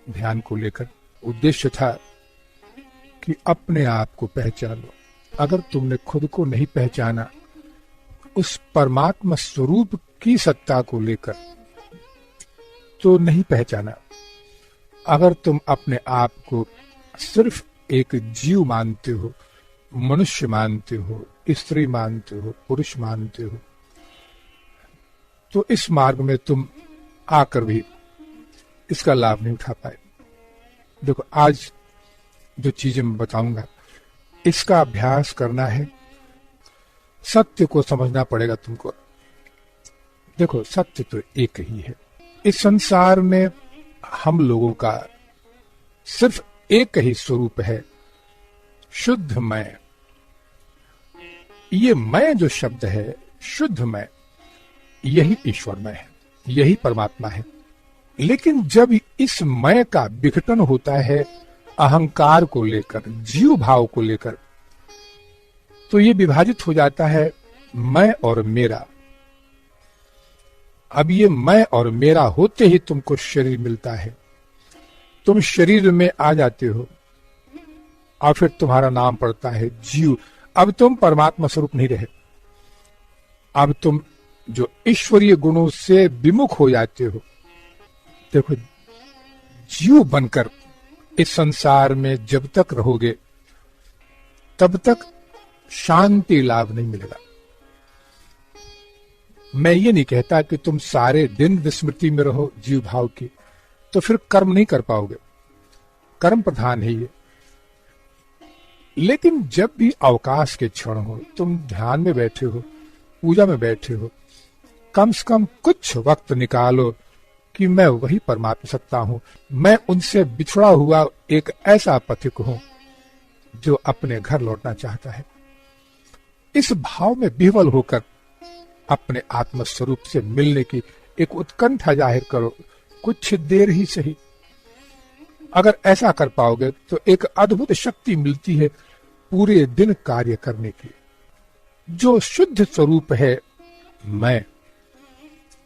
ध्यान को लेकर उद्देश्य था कि अपने आप को पहचानो। अगर तुमने खुद को नहीं पहचाना उस परमात्मा स्वरूप की सत्ता को लेकर, तो नहीं पहचाना। अगर तुम अपने आप को सिर्फ एक जीव मानते हो, मनुष्य मानते हो, स्त्री मानते हो, पुरुष मानते हो, तो इस मार्ग में तुम आकर भी इसका लाभ नहीं उठा पाए। देखो, आज जो चीजें मैं बताऊंगा इसका अभ्यास करना है, सत्य को समझना पड़ेगा तुमको। देखो, सत्य तो एक ही है। इस संसार में हम लोगों का सिर्फ एक ही स्वरूप है, शुद्ध मैं। ये मैं जो शब्द है, शुद्ध मैं, यही ईश्वरमय है, यही परमात्मा है। लेकिन जब इस मैं का विघटन होता है अहंकार को लेकर, जीव भाव को लेकर, तो ये विभाजित हो जाता है मैं और मेरा। अब ये मैं और मेरा होते ही तुमको शरीर मिलता है, तुम शरीर में आ जाते हो और फिर तुम्हारा नाम पड़ता है जीव। अब तुम परमात्मा स्वरूप नहीं रहे, अब तुम जो ईश्वरीय गुणों से विमुख हो जाते हो। देखो, जीव बनकर इस संसार में जब तक रहोगे तब तक शांति लाभ नहीं मिलेगा। मैं ये नहीं कहता कि तुम सारे दिन विस्मृति में रहो जीव भाव की, तो फिर कर्म नहीं कर पाओगे, कर्म प्रधान है ये। लेकिन जब भी अवकाश के क्षण हो, तुम ध्यान में बैठे हो, पूजा में बैठे हो, कम से कम कुछ वक्त निकालो कि मैं वही परमात्मा सत्ता हूं, मैं उनसे बिछड़ा हुआ एक ऐसा पथिक हूं जो अपने घर लौटना चाहता है। इस भाव में विह्वल होकर अपने आत्म स्वरूप से मिलने की एक उत्कंठा जाहिर करो, कुछ देर ही सही। अगर ऐसा कर पाओगे तो एक अद्भुत शक्ति मिलती है पूरे दिन कार्य करने की। जो शुद्ध स्वरूप है मैं,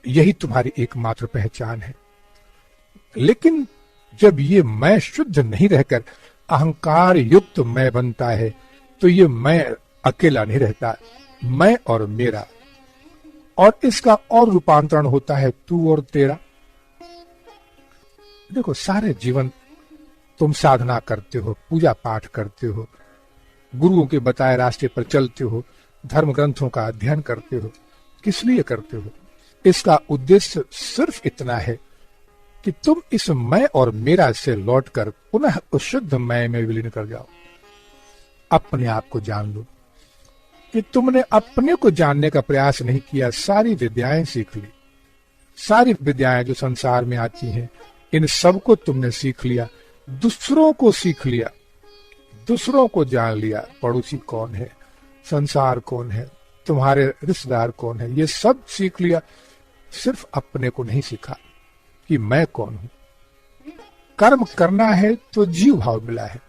यही तुम्हारी एकमात्र पहचान है। लेकिन जब ये मैं शुद्ध नहीं रहकर अहंकार युक्त मैं बनता है, तो ये मैं अकेला नहीं रहता, मैं और मेरा, और इसका और रूपांतरण होता है तू और तेरा। देखो, सारे जीवन तुम साधना करते हो, पूजा पाठ करते हो, गुरुओं के बताए रास्ते पर चलते हो, धर्म ग्रंथों का अध्ययन करते हो। किस लिए करते हो? इसका उद्देश्य सिर्फ इतना है कि तुम इस मैं और मेरा से लौटकर पुनः उस शुद्ध मैं में विलीन कर जाओ। अपने आप को जान लो। कि तुमने अपने को जानने का प्रयास नहीं किया, सारी विद्याएं सीख ली, सारी विद्याएं जो संसार में आती हैं, इन सबको तुमने सीख लिया, दूसरों को सीख लिया, दूसरों को जान लिया। पड़ोसी कौन है, संसार कौन है, तुम्हारे रिश्तेदार कौन है, ये सब सीख लिया। सिर्फ अपने को नहीं सीखा कि मैं कौन हूं। कर्म करना है तो जीव भाव मिला है।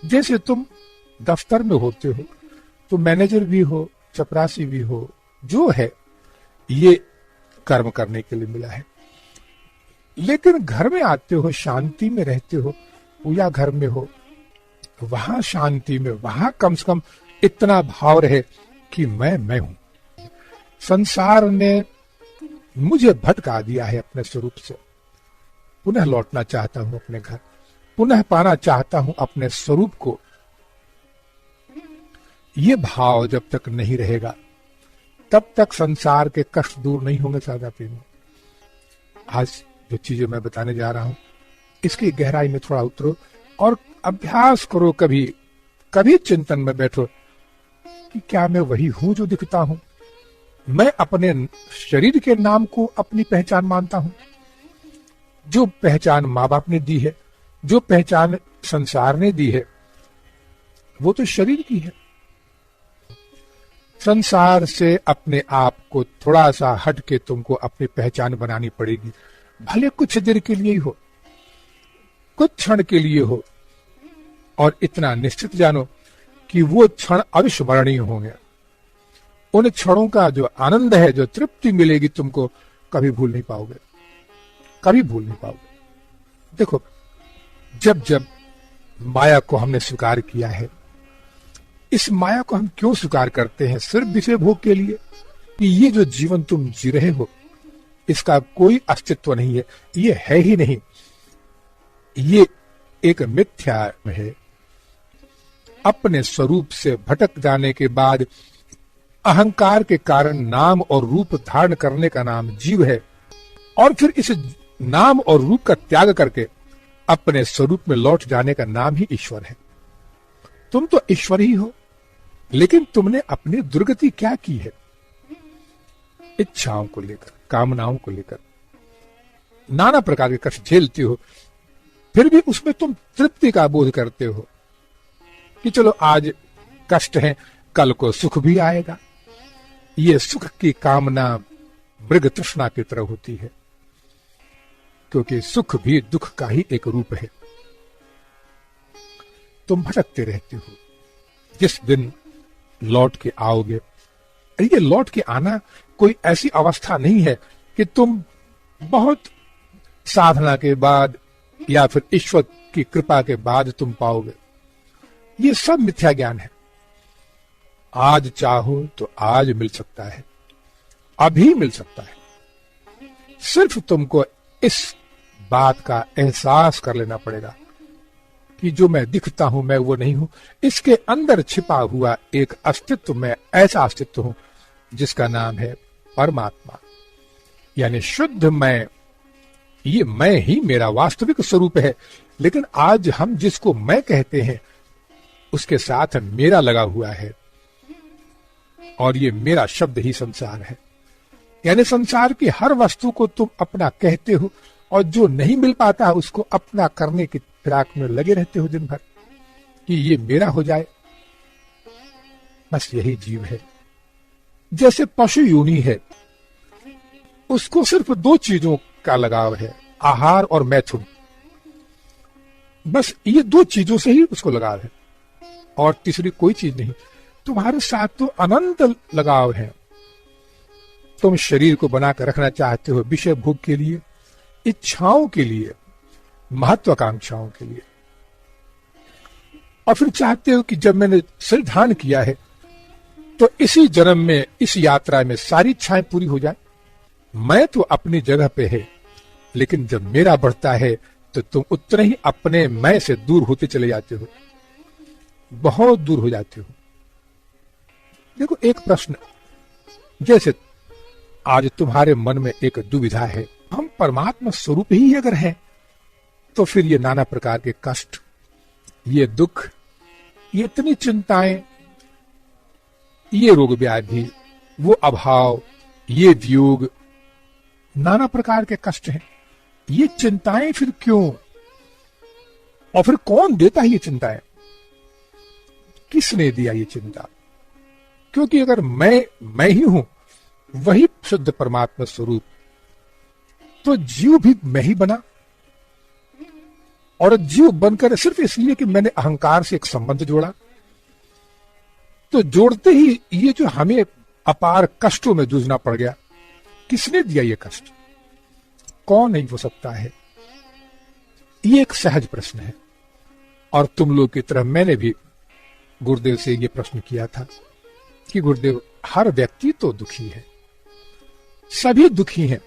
जैसे तुम दफ्तर में होते हो तो मैनेजर भी हो, चपरासी भी हो, जो है ये कर्म करने के लिए मिला है। लेकिन घर में आते हो, शांति में रहते हो, पूजा घर में हो, वहां शांति में, वहां कम से कम इतना भाव रहे कि मैं हूं। संसार ने मुझे भटका दिया है अपने स्वरूप से, पुनः लौटना चाहता हूं अपने घर, पुनः पाना चाहता हूं अपने स्वरूप को। ये भाव जब तक नहीं रहेगा तब तक संसार के कष्ट दूर नहीं होंगे। सादा प्रेमी, आज जो चीजें मैं बताने जा रहा हूं इसकी गहराई में थोड़ा उतरो और अभ्यास करो। कभी कभी चिंतन में बैठो कि क्या मैं वही हूं जो दिखता हूं? मैं अपने शरीर के नाम को अपनी पहचान मानता हूं। जो पहचान माँ बाप ने दी है, जो पहचान संसार ने दी है, वो तो शरीर की है। संसार से अपने आप को थोड़ा सा हट के तुमको अपनी पहचान बनानी पड़ेगी, भले कुछ देर के लिए ही हो, कुछ क्षण के लिए हो, और इतना निश्चित जानो कि वो क्षण अविस्मरणीय होंगे। उन क्षणों का जो आनंद है, जो तृप्ति मिलेगी तुमको, कभी भूल नहीं पाओगे, कभी भूल नहीं पाओगे। देखो, जब जब माया को हमने स्वीकार किया है, इस माया को हम क्यों स्वीकार करते हैं? सिर्फ विषय भोग के लिए कि ये जो जीवन तुम जी रहे हो इसका कोई अस्तित्व नहीं है, ये है ही नहीं, ये एक मिथ्या है। अपने स्वरूप से भटक जाने के बाद अहंकार के कारण नाम और रूप धारण करने का नाम जीव है, और फिर इस नाम और रूप का त्याग करके अपने स्वरूप में लौट जाने का नाम ही ईश्वर है। तुम तो ईश्वर ही हो, लेकिन तुमने अपनी दुर्गति क्या की है? इच्छाओं को लेकर, कामनाओं को लेकर नाना प्रकार के कष्ट झेलते हो, फिर भी उसमें तुम तृप्ति का बोध करते हो कि चलो आज कष्ट है, कल को सुख भी आएगा। ये सुख की कामना मृग तृष्णा की तरह होती है, क्योंकि सुख भी दुख का ही एक रूप है। तुम भटकते रहते हो, जिस दिन लौट के आओगे, ये लौट के आना कोई ऐसी अवस्था नहीं है कि तुम बहुत साधना के बाद या फिर ईश्वर की कृपा के बाद तुम पाओगे। ये सब मिथ्या ज्ञान है। आज चाहो तो आज मिल सकता है, अभी मिल सकता है। सिर्फ तुमको इस बात का एहसास कर लेना पड़ेगा कि जो मैं दिखता हूं मैं वो नहीं हूं। इसके अंदर छिपा हुआ एक अस्तित्व, मैं ऐसा अस्तित्व हूं जिसका नाम है परमात्मा, यानी शुद्ध मैं। ये मैं ही मेरा वास्तविक स्वरूप है, लेकिन आज हम जिसको मैं कहते हैं उसके साथ मेरा लगा हुआ है, और ये मेरा शब्द ही संसार है। यानी संसार की हर वस्तु को तुम अपना कहते हो, और जो नहीं मिल पाता उसको अपना करने की फिराक में लगे रहते हो दिन भर कि ये मेरा हो जाए। बस यही जीव है। जैसे पशु योनि है, उसको सिर्फ दो चीजों का लगाव है, आहार और मैथुन। बस ये दो चीजों से ही उसको लगाव है, और तीसरी कोई चीज नहीं। तुम्हारे साथ तो अनंत लगाव है। तुम शरीर को बनाकर रखना चाहते हो विषय भोग के लिए, इच्छाओं के लिए, महत्वाकांक्षाओं के लिए, और फिर चाहते हो कि जब मैंने शरीर धारण किया है तो इसी जन्म में, इस यात्रा में सारी इच्छाएं पूरी हो जाए। मैं तो अपनी जगह पे है, लेकिन जब मेरा बढ़ता है तो तुम उतने ही अपने मैं से दूर होते चले जाते हो, बहुत दूर हो जाते हो। देखो, एक प्रश्न, जैसे आज तुम्हारे मन में एक दुविधा है, हम परमात्मा स्वरूप ही अगर हैं, तो फिर ये नाना प्रकार के कष्ट, ये दुख, ये इतनी चिंताएं, ये रोग व्याधि, वो अभाव, ये वियोग, नाना प्रकार के कष्ट हैं। ये चिंताएं फिर क्यों? और फिर कौन देता है ये चिंताएं? किसने दिया ये चिंता? क्योंकि अगर मैं ही हूं, वही शुद्ध परमात्मा स्वरूप, तो जीव भी मैं ही बना। और जीव बनकर सिर्फ इसलिए कि मैंने अहंकार से एक संबंध जोड़ा, तो जोड़ते ही ये जो हमें अपार कष्टों में जूझना पड़ गया, किसने दिया ये कष्ट? कौन नहीं हो सकता है? ये एक सहज प्रश्न है। और तुम लोग की तरह मैंने भी गुरुदेव से ये प्रश्न किया था कि गुरुदेव, हर व्यक्ति तो दुखी है, सभी दुखी हैं,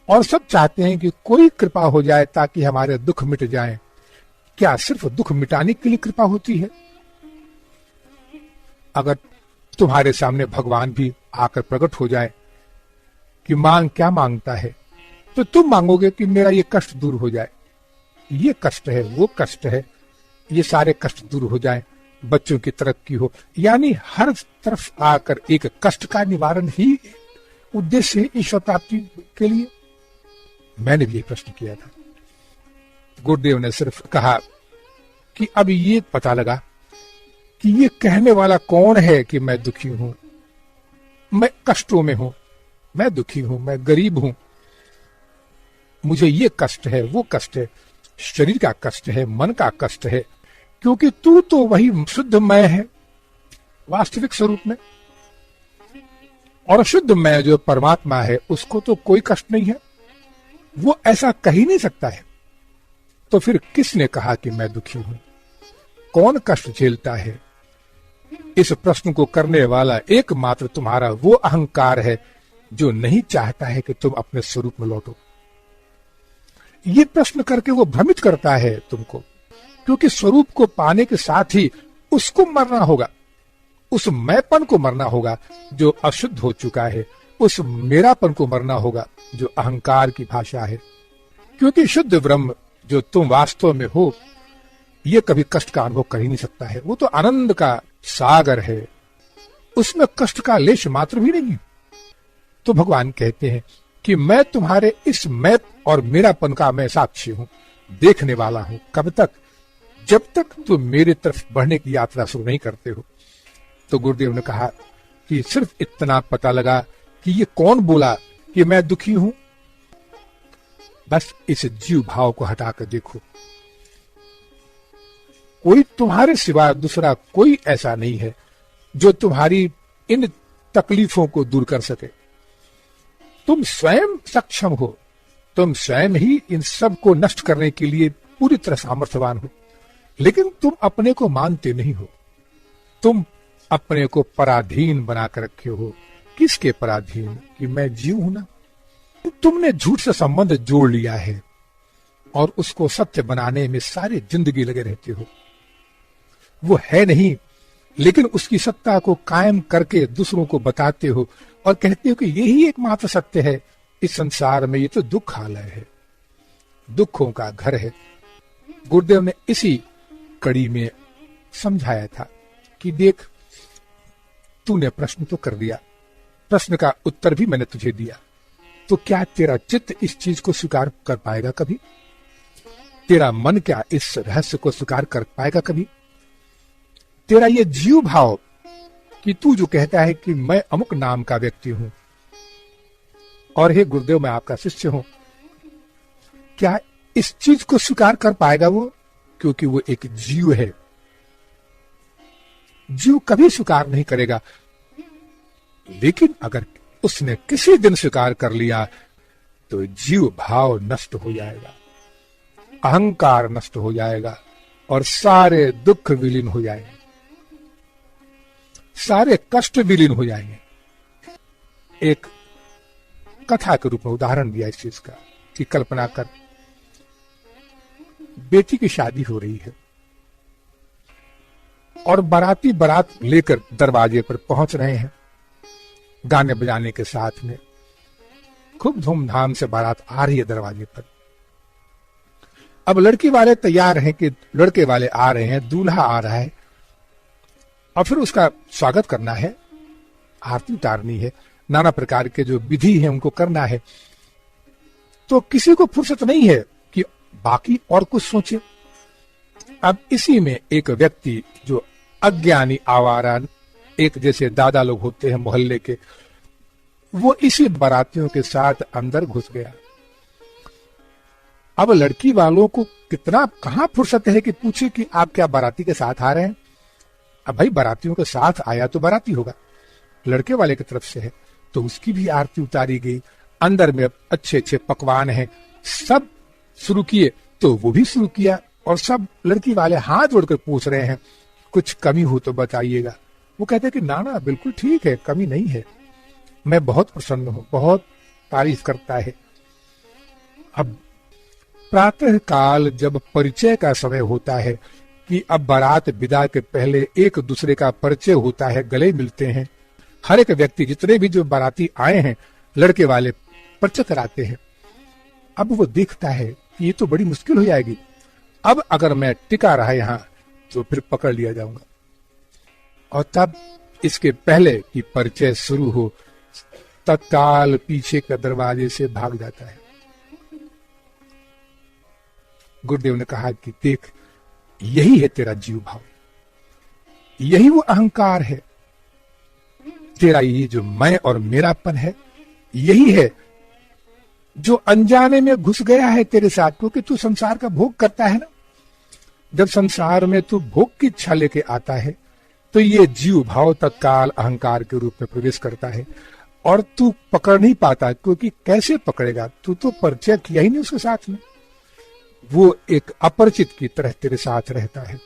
और सब चाहते हैं कि कोई कृपा हो जाए ताकि हमारे दुख मिट जाएं। क्या सिर्फ दुख मिटाने के लिए कृपा होती है? अगर तुम्हारे सामने भगवान भी आकर प्रकट हो जाए कि मांग क्या मांगता है, तो तुम मांगोगे कि मेरा ये कष्ट दूर हो जाए, ये कष्ट है, वो कष्ट है, ये सारे कष्ट दूर हो जाएं, बच्चों की तरक्की हो। यानी हर तरफ आकर एक कष्ट का निवारण ही उद्देश्य है ईश्वर प्राप्ति के लिए। मैंने भी ये प्रश्न किया था। गुरुदेव ने सिर्फ कहा कि अब ये पता लगा कि ये कहने वाला कौन है कि मैं दुखी हूं, मैं कष्टों में हूं, मैं दुखी हूं, मैं गरीब हूं, मुझे ये कष्ट है, वो कष्ट है, शरीर का कष्ट है, मन का कष्ट है, क्योंकि तू तो वही शुद्ध मैं है वास्तविक स्वरूप में, और शुद्ध मैं जो परमात्मा है उसको तो कोई कष्ट नहीं है। वो ऐसा कह ही नहीं सकता है तो फिर किसने कहा कि मैं दुखी हूं? कौन कष्ट झेलता है? इस प्रश्न को करने वाला एकमात्र तुम्हारा वो अहंकार है जो नहीं चाहता है कि तुम अपने स्वरूप में लौटो। ये प्रश्न करके वो भ्रमित करता है तुमको, क्योंकि स्वरूप को पाने के साथ ही उसको मरना होगा, उस मैंपन को मरना होगा जो अशुद्ध हो चुका है, उस मेरापन को मरना होगा जो अहंकार की भाषा है। क्योंकि शुद्ध ब्रह्म जो तुम वास्तव में हो, ये कभी कष्ट का अनुभव कर ही नहीं सकता है। वो तो आनंद का सागर है, उसमें कष्ट का लेश मात्र भी नहीं है। तो भगवान कहते हैं कि मैं तुम्हारे इस मैं और मेरापन का मैं साक्षी हूं, देखने वाला हूं। कब तक? जब तक तुम मेरे तरफ बढ़ने की यात्रा शुरू नहीं करते हो। तो गुरुदेव ने कहा कि सिर्फ इतना पता लगा कि ये कौन बोला कि मैं दुखी हूं, बस इस जीव भाव को हटाकर देखो। कोई तुम्हारे सिवा दूसरा कोई ऐसा नहीं है जो तुम्हारी इन तकलीफों को दूर कर सके। तुम स्वयं सक्षम हो, तुम स्वयं ही इन सब को नष्ट करने के लिए पूरी तरह सामर्थ्यवान हो, लेकिन तुम अपने को मानते नहीं हो। तुम अपने को पराधीन बनाकर रखे हो। किसके पराधीन? कि मैं जीव हूं ना। तुमने झूठ से संबंध जोड़ लिया है और उसको सत्य बनाने में सारी जिंदगी लगे रहते हो। वो है नहीं, लेकिन उसकी सत्ता को कायम करके दूसरों को बताते हो और कहते हो कि यही एकमात्र सत्य है इस संसार में। ये तो दुखालय है, दुखों का घर है। गुरुदेव ने इसी कड़ी में समझाया था कि देख, तूने प्रश्न तो कर दिया, प्रश्न का उत्तर भी मैंने तुझे दिया, तो क्या तेरा चित्त इस चीज को स्वीकार कर पाएगा कभी? तेरा मन क्या इस रहस्य को स्वीकार कर पाएगा कभी? तेरा ये जीव भाव कि तू जो कहता है कि मैं अमुक नाम का व्यक्ति हूं और हे गुरुदेव मैं आपका शिष्य हूं, क्या इस चीज को स्वीकार कर पाएगा वो? क्योंकि वो एक जीव है। जीव कभी स्वीकार नहीं करेगा, लेकिन अगर उसने किसी दिन स्वीकार कर लिया तो जीव भाव नष्ट हो जाएगा, अहंकार नष्ट हो जाएगा और सारे दुख विलीन हो जाएंगे, सारे कष्ट विलीन हो जाएंगे। एक कथा के रूप में उदाहरण दिया इस चीज का कि कल्पना कर, बेटी की शादी हो रही है और बाराती बारात लेकर दरवाजे पर पहुंच रहे हैं, गाने बजाने के साथ में खूब धूमधाम से बारात आ रही है दरवाजे पर। अब लड़की वाले तैयार हैं कि लड़के वाले आ रहे हैं, दूल्हा आ रहा है और फिर उसका स्वागत करना है, आरती उतारनी है, नाना प्रकार के जो विधि है उनको करना है। तो किसी को फुर्सत नहीं है कि बाकी और कुछ सोचे। अब इसी में एक व्यक्ति जो अज्ञानी आवारा, एक जैसे दादा लोग होते हैं मोहल्ले के, वो इसी बारातियों के साथ अंदर घुस गया। अब लड़की वालों को कितना कहां फुर्सत है कि पूछे कि आप क्या बाराती के साथ आ रहे हैं? अब भाई बारातियों के साथ आया तो बाराती होगा, लड़के वाले की तरफ से है तो उसकी भी आरती उतारी गई। अंदर में अच्छे अच्छे पकवान हैं, सब शुरू किए तो वो भी शुरू किया और सब लड़की वाले हाथ जोड़कर पूछ रहे हैं कुछ कमी हो तो बताइएगा। वो कहते हैं कि ना ना बिल्कुल ठीक है, कमी नहीं है, मैं बहुत प्रसन्न हूं, बहुत तारीफ करता है। अब प्रातः काल जब परिचय का समय होता है कि अब बारात विदा के पहले एक दूसरे का परिचय होता है, गले मिलते हैं, हर एक व्यक्ति जितने भी जो बाराती आए हैं लड़के वाले परिचय कराते हैं। अब वो देखता है कि ये तो बड़ी मुश्किल हो जाएगी, अब अगर मैं टिका रहा यहां तो फिर पकड़ लिया जाऊंगा। और तब इसके पहले कि परिचय शुरू हो तत्काल पीछे के दरवाजे से भाग जाता है। गुरुदेव ने कहा कि देख, यही है तेरा जीव भाव, यही वो अहंकार है, तेरा ये जो मैं और मेरापन है, यही है जो अनजाने में घुस गया है तेरे साथ। क्योंकि तू संसार का भोग करता है ना, जब संसार में तू भोग की इच्छा लेके आता है तो ये जीव भाव तत्काल अहंकार के रूप में प्रवेश करता है और तू पकड़ नहीं पाता। क्योंकि कैसे पकड़ेगा, तू तो परिचय किया ही नहीं उसके साथ में, वो एक अपरिचित की तरह तेरे साथ रहता है।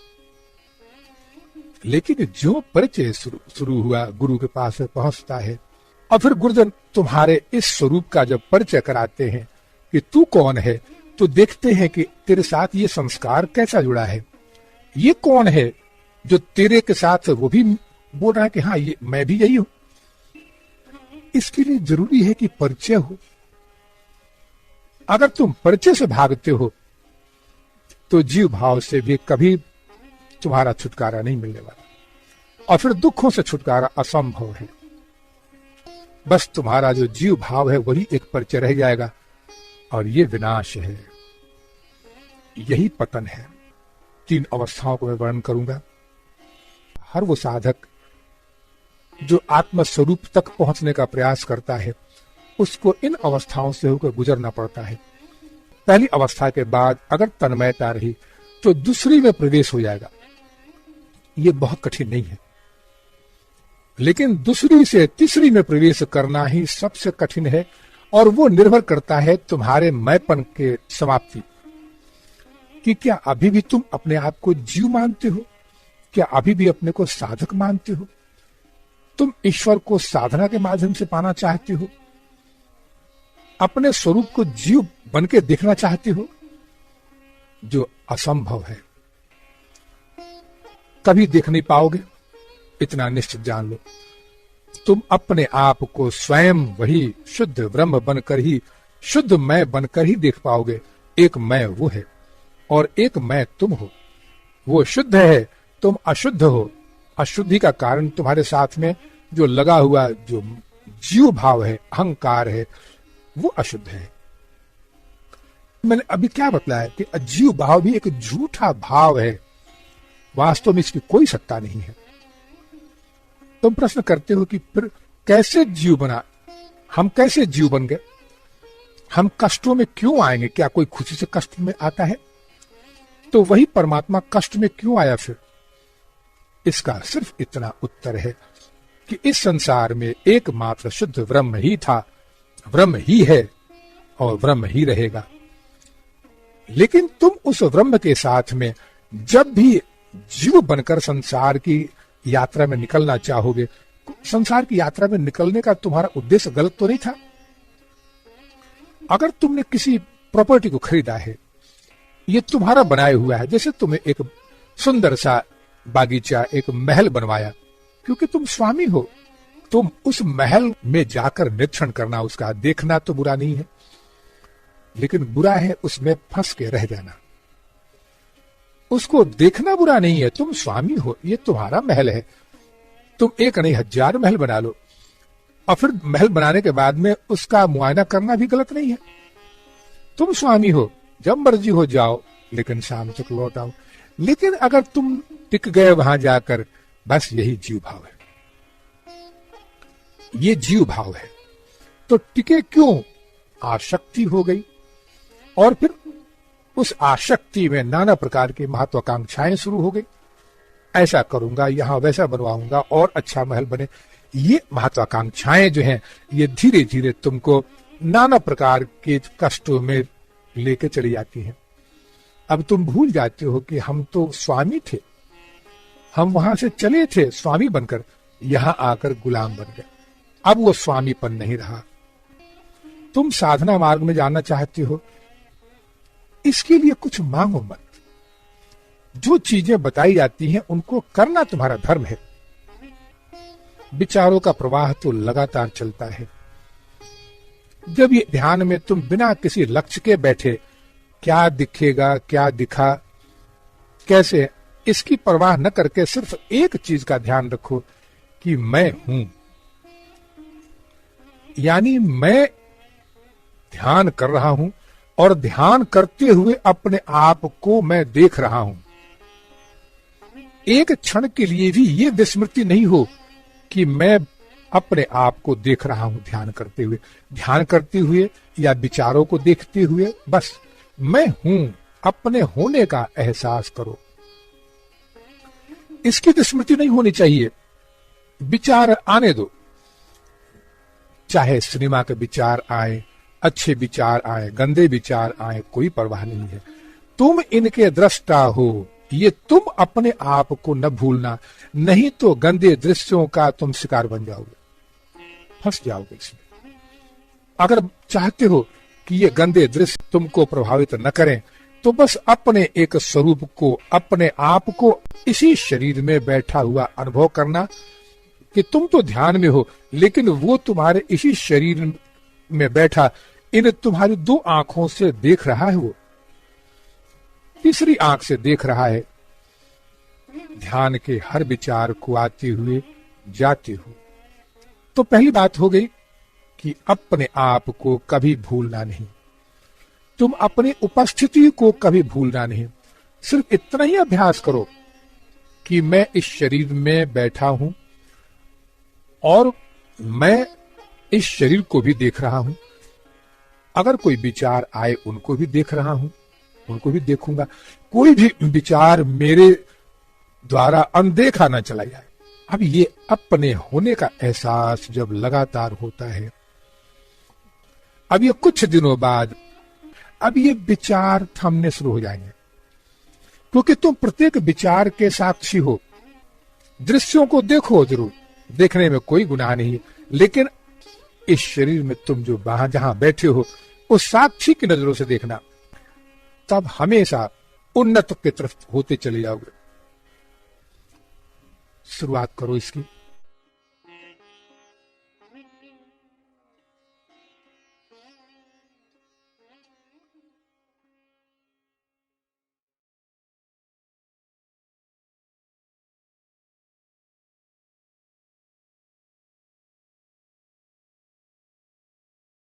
लेकिन जो परिचय शुरू हुआ, गुरु के पास पहुंचता है और फिर गुरुजन तुम्हारे इस स्वरूप का जब परिचय कराते हैं कि तू कौन है, तो देखते हैं कि तेरे साथ ये संस्कार कैसा जुड़ा है। ये कौन है जो तेरे के साथ वो भी बोल रहा है कि हाँ ये मैं भी यही हूं। इसके लिए जरूरी है कि परिचय हो। अगर तुम परिचय से भागते हो तो जीव भाव से भी कभी तुम्हारा छुटकारा नहीं मिलने वाला और फिर दुखों से छुटकारा असंभव है। बस तुम्हारा जो जीव भाव है वही एक परिचय रह जाएगा और ये विनाश है, यही पतन है। 3 अवस्थाओं को मैं वर्णन करूंगा। हर वो साधक जो आत्म स्वरूप तक पहुंचने का प्रयास करता है उसको इन अवस्थाओं से होकर गुजरना पड़ता है। पहली अवस्था के बाद अगर तन्मयता रही तो दूसरी में प्रवेश हो जाएगा। ये बहुत कठिन नहीं है, लेकिन दूसरी से तीसरी में प्रवेश करना ही सबसे कठिन है और वो निर्भर करता है तुम्हारे मैंपन के समाप्ति कि क्या अभी भी तुम अपने आप को जीव मानते हो, क्या अभी भी अपने को साधक मानते हो, तुम ईश्वर को साधना के माध्यम से पाना चाहते हो, अपने स्वरूप को जीव बन के देखना चाहते हो, जो असंभव है। कभी देख नहीं पाओगे, इतना निश्चित जान लो। तुम अपने आप को स्वयं वही शुद्ध ब्रह्म बनकर ही, शुद्ध मैं बनकर ही देख पाओगे। एक मैं वो है और एक मैं तुम हो। वो शुद्ध है, तुम अशुद्ध हो। अशुद्धि का कारण तुम्हारे साथ में जो लगा हुआ जो जीव भाव है, अहंकार है, वो अशुद्ध है। मैंने अभी क्या बतलाया कि अजीव भाव भी एक झूठा भाव है, वास्तव में इसकी कोई सत्ता नहीं है। तुम प्रश्न करते हो कि फिर कैसे जीव बना, हम कैसे जीव बन गए, हम कष्टों में क्यों आएंगे, क्या कोई खुशी से कष्ट में आता है? तो वही परमात्मा कष्ट में क्यों आया फिर? इसका सिर्फ इतना उत्तर है कि इस संसार में एकमात्र शुद्ध ब्रह्म ही था, ब्रह्म ही है और ब्रह्म ही रहेगा। लेकिन तुम उस ब्रह्म के साथ में जब भी जीव बनकर संसार की यात्रा में निकलना चाहोगे, संसार की यात्रा में निकलने का तुम्हारा उद्देश्य गलत तो नहीं था। अगर तुमने किसी प्रॉपर्टी को खरीदा है, ये तुम्हारा बनाया हुआ है, जैसे तुम्हें एक सुंदर सा बागीचा, एक महल बनवाया, क्योंकि तुम स्वामी हो, तुम उस महल में जाकर निरीक्षण करना, उसका देखना तो बुरा नहीं है, लेकिन बुरा है उसमें फंस के रह जाना। उसको देखना बुरा नहीं है, तुम स्वामी हो, ये तुम्हारा महल है। तुम एक नहीं 1000 महल बना लो और फिर महल बनाने के बाद में उसका मुआयना करना भी गलत नहीं है। तुम स्वामी हो, जब मर्जी हो जाओ, लेकिन शाम तक लौट आओ। लेकिन अगर तुम टिक गए वहां जाकर, बस यही जीव भाव है, ये जीव भाव है। तो टिके क्यों? आसक्ति हो गई और फिर उस आसक्ति में नाना प्रकार की महत्वाकांक्षाएं शुरू हो गई। ऐसा करूंगा, यहां वैसा बनवाऊंगा और अच्छा महल बने। ये महत्वाकांक्षाएं जो हैं, ये धीरे धीरे तुमको नाना प्रकार के कष्टों में लेके चली जाती हैं। अब तुम भूल जाते हो कि हम तो स्वामी थे, हम वहां से चले थे स्वामी बनकर, यहां आकर गुलाम बन गए। अब वो स्वामीपन नहीं रहा। तुम साधना मार्ग में जाना चाहते हो, इसके लिए कुछ मांगो मत। जो चीजें बताई जाती हैं उनको करना तुम्हारा धर्म है। विचारों का प्रवाह तो लगातार चलता है। जब ये ध्यान में तुम बिना किसी लक्ष्य के बैठे, क्या दिखेगा, क्या दिखा, कैसे, इसकी परवाह न करके सिर्फ एक चीज का ध्यान रखो कि मैं हूं। यानी मैं ध्यान कर रहा हूं और ध्यान करते हुए अपने आप को मैं देख रहा हूं। एक क्षण के लिए भी ये विस्मृति नहीं हो कि मैं अपने आप को देख रहा हूं ध्यान करते हुए या विचारों को देखते हुए। बस मैं हूं, अपने होने का एहसास करो। इसकी विस्मृति नहीं होनी चाहिए। विचार आने दो, चाहे सिनेमा के विचार आए, अच्छे विचार आए, गंदे विचार आए, कोई परवाह नहीं है। तुम इनके दृष्टा हो, ये तुम अपने आप को न भूलना, नहीं तो गंदे दृश्यों का तुम शिकार बन जाओगे, फंस जाओगे इसमें। अगर चाहते हो कि ये गंदे दृश्य तुमको प्रभावित न करें, तो बस अपने एक स्वरूप को, अपने आप को इसी शरीर में बैठा हुआ अनुभव करना कि तुम तो ध्यान में हो, लेकिन वो तुम्हारे इसी शरीर में बैठा इन तुम्हारी दो आंखों से देख रहा है, वो तीसरी आंख से देख रहा है, ध्यान के हर विचार को आते हुए जाते हो। तो पहली बात हो गई कि अपने आप को कभी भूलना नहीं, तुम अपनी उपस्थिति को कभी भूलना नहीं। सिर्फ इतना ही अभ्यास करो कि मैं इस शरीर में बैठा हूं और मैं इस शरीर को भी देख रहा हूं। अगर कोई विचार आए उनको भी देख रहा हूं, उनको भी देखूंगा। कोई भी विचार मेरे द्वारा अनदेखा ना चला जाए। अब ये अपने होने का एहसास जब लगातार होता है, अब ये कुछ दिनों बाद अब ये विचार थमने शुरू हो जाएंगे, क्योंकि तुम प्रत्येक विचार के साक्षी हो। दृश्यों को देखो जरूर, देखने में कोई गुनाह नहीं, लेकिन इस शरीर में तुम जो वहां जहां बैठे हो उस साक्षी की नजरों से देखना, तब हमेशा उन्नत की तरफ होते चले जाओगे। शुरुआत करो इसकी।